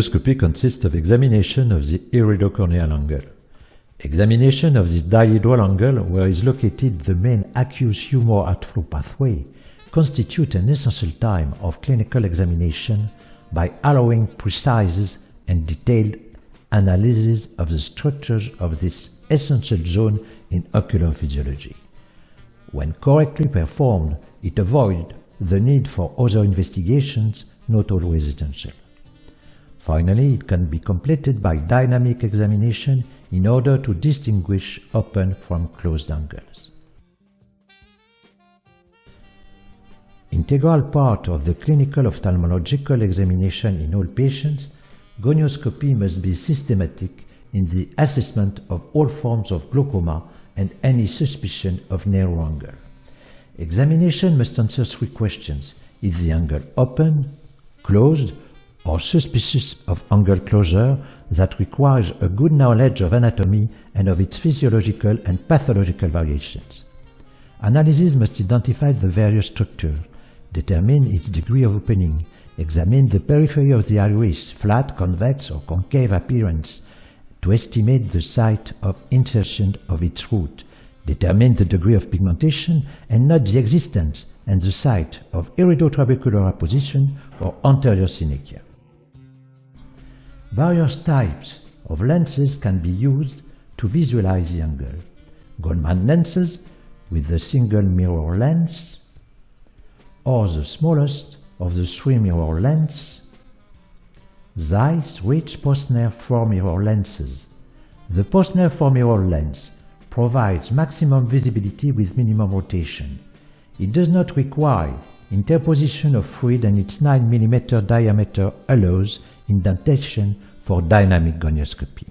Gonioscopy consists of examination of the iridocorneal angle. Examination of this dihedral angle, where is located the main aqueous humor outflow pathway, constitute an essential time of clinical examination by allowing precise and detailed analysis of the structures of this essential zone in ocular physiology. When correctly performed, it avoids the need for other investigations, not always essential. Finally, it can be completed by dynamic examination in order to distinguish open from closed angles. Integral part of the clinical ophthalmological examination in all patients, gonioscopy must be systematic in the assessment of all forms of glaucoma and any suspicion of narrow angle. Examination must answer three questions: is the angle open, closed, or suspicious of angle closure that requires a good knowledge of anatomy and of its physiological and pathological variations. Analysis must identify the various structures, determine its degree of opening, examine the periphery of the iris, flat, convex, or concave appearance, to estimate the site of insertion of its root, determine the degree of pigmentation, and note the existence and the site of iridotrabecular apposition or anterior synechia. Various types of lenses can be used to visualize the angle. Goldmann lenses with the single mirror lens, or the smallest of the three mirror lenses. Zeiss Rich Posner 4-mirror lenses. The Posner 4-mirror lens provides maximum visibility with minimum rotation. It does not require interposition of fluid, and its 9 mm diameter allows indentation for dynamic gonioscopy.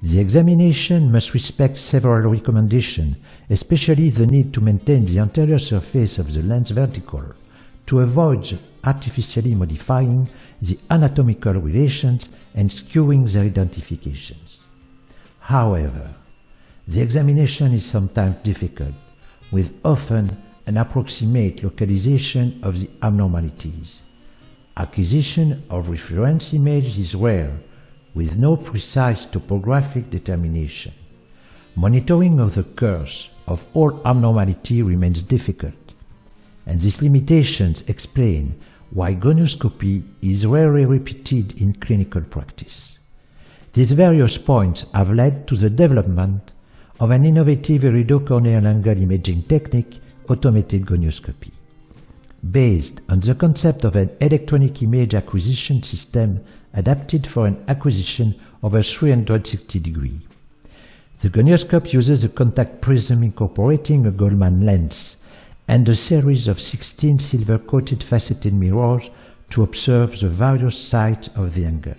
The examination must respect several recommendations, especially the need to maintain the anterior surface of the lens vertical to avoid artificially modifying the anatomical relations and skewing their identifications. However, the examination is sometimes difficult, with often an approximate localization of the abnormalities. Acquisition of reference image is rare, with no precise topographic determination. Monitoring of the course of all abnormality remains difficult, and these limitations explain why gonioscopy is rarely repeated in clinical practice. These various points have led to the development of an innovative iridocorneal angle imaging technique, automated gonioscopy. Based on the concept of an electronic image acquisition system adapted for an acquisition over 360 degrees. The gonioscope uses a contact prism incorporating a Goldmann lens and a series of 16 silver-coated faceted mirrors to observe the various sides of the angle.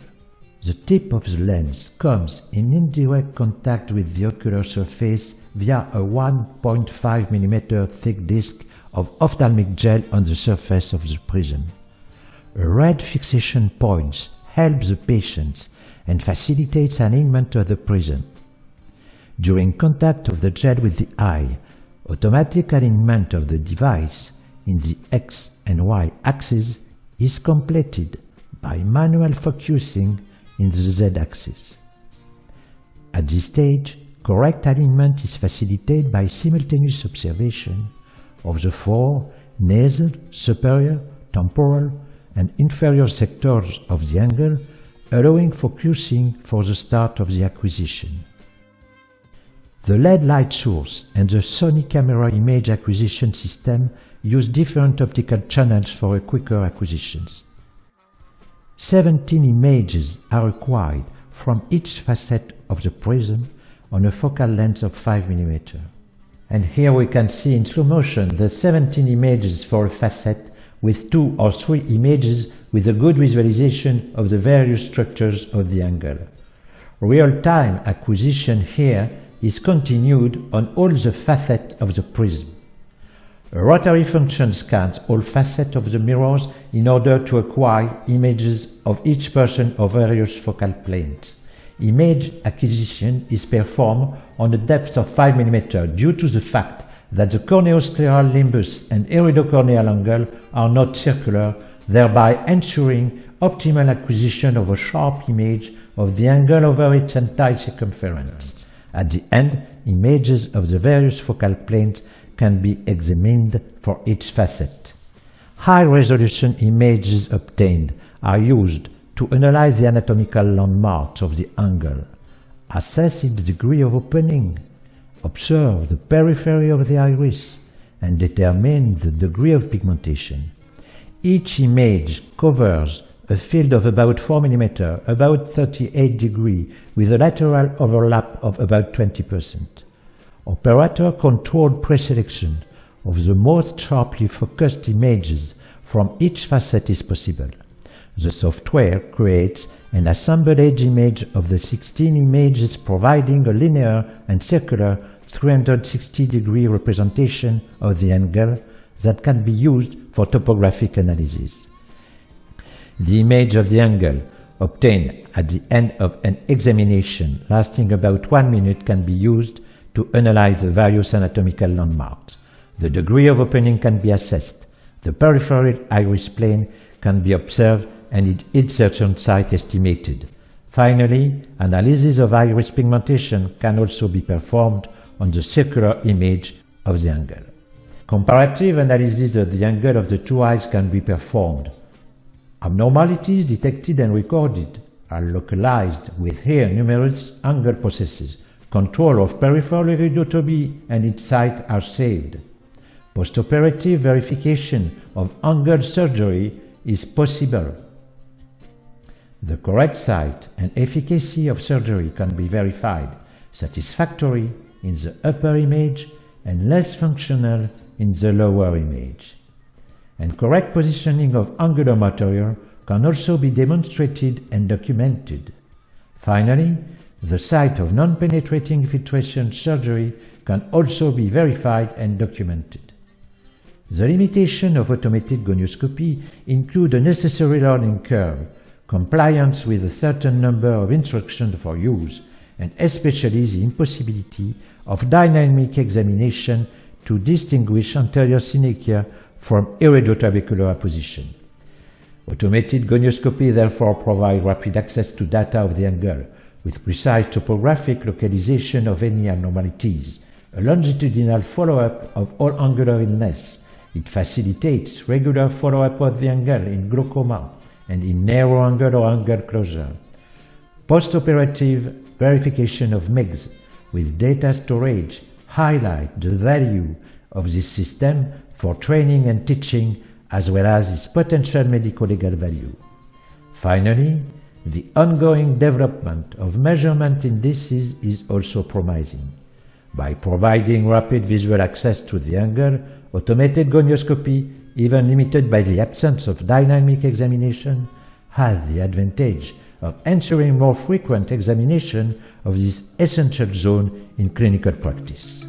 The tip of the lens comes in indirect contact with the ocular surface via a 1.5 mm thick disc of ophthalmic gel on the surface of the prism. A red fixation point helps the patient and facilitates alignment of the prism. During contact of the gel with the eye, automatic alignment of the device in the X and Y axis is completed by manual focusing in the Z axis. At this stage, correct alignment is facilitated by simultaneous observation of the four nasal, superior, temporal, and inferior sectors of the angle, allowing focusing for the start of the acquisition. The LED light source and the Sony camera image acquisition system use different optical channels for a quicker acquisitions. 17 images are required from each facet of the prism on a focal length of 5 mm. And here we can see in slow motion the 17 images for a facet with 2 or 3 images with a good visualization of the various structures of the angle. Real-time acquisition here is continued on all the facets of the prism. A rotary function scans all facets of the mirrors in order to acquire images of each person of various focal planes. Image acquisition is performed on a depth of 5 mm due to the fact that the corneoscleral limbus and iridocorneal angle are not circular thereby ensuring optimal acquisition of a sharp image of the angle over its entire circumference. At the end, images of the various focal planes can be examined for each facet. High-resolution images obtained are used to analyze the anatomical landmarks of the angle, assess its degree of opening, observe the periphery of the iris, and determine the degree of pigmentation. Each image covers a field of about 4 mm, about 38 degrees, with a lateral overlap of about 20%. Operator-controlled preselection of the most sharply focused images from each facet is possible. The software creates an assembled edge image of the 16 images, providing a linear and circular 360-degree representation of the angle that can be used for topographic analysis. The image of the angle obtained at the end of an examination lasting about 1 minute can be used to analyze the various anatomical landmarks. The degree of opening can be assessed, the peripheral iris plane can be observed, and its insertion site estimated. Finally, analysis of iris pigmentation can also be performed on the circular image of the angle. Comparative analysis of the angle of the two eyes can be performed. Abnormalities detected and recorded are localized with here numerous angle processes. Control of peripheral iridotomy and its site are saved. Postoperative verification of angle surgery is possible. The correct site and efficacy of surgery can be verified satisfactorily in the upper image and less functional in the lower image. And correct positioning of angular material can also be demonstrated and documented. Finally, the site of non-penetrating infiltration surgery can also be verified and documented. The limitation of automated gonioscopy include a necessary learning curve, compliance with a certain number of instructions for use, and especially the impossibility of dynamic examination to distinguish anterior synechia from iridotrabecular apposition. Automated gonioscopy therefore provides rapid access to data of the angle, with precise topographic localization of any abnormalities, a longitudinal follow-up of all angular illness. It facilitates regular follow-up of the angle in glaucoma and in narrow angle or angle closure. Post-operative verification of MIGS with data storage highlight the value of this system for training and teaching, as well as its potential medico-legal value. Finally, the ongoing development of measurement indices is also promising. By providing rapid visual access to the angle, automated gonioscopy, even limited by the absence of dynamic examination, has the advantage of ensuring more frequent examination of this essential zone in clinical practice.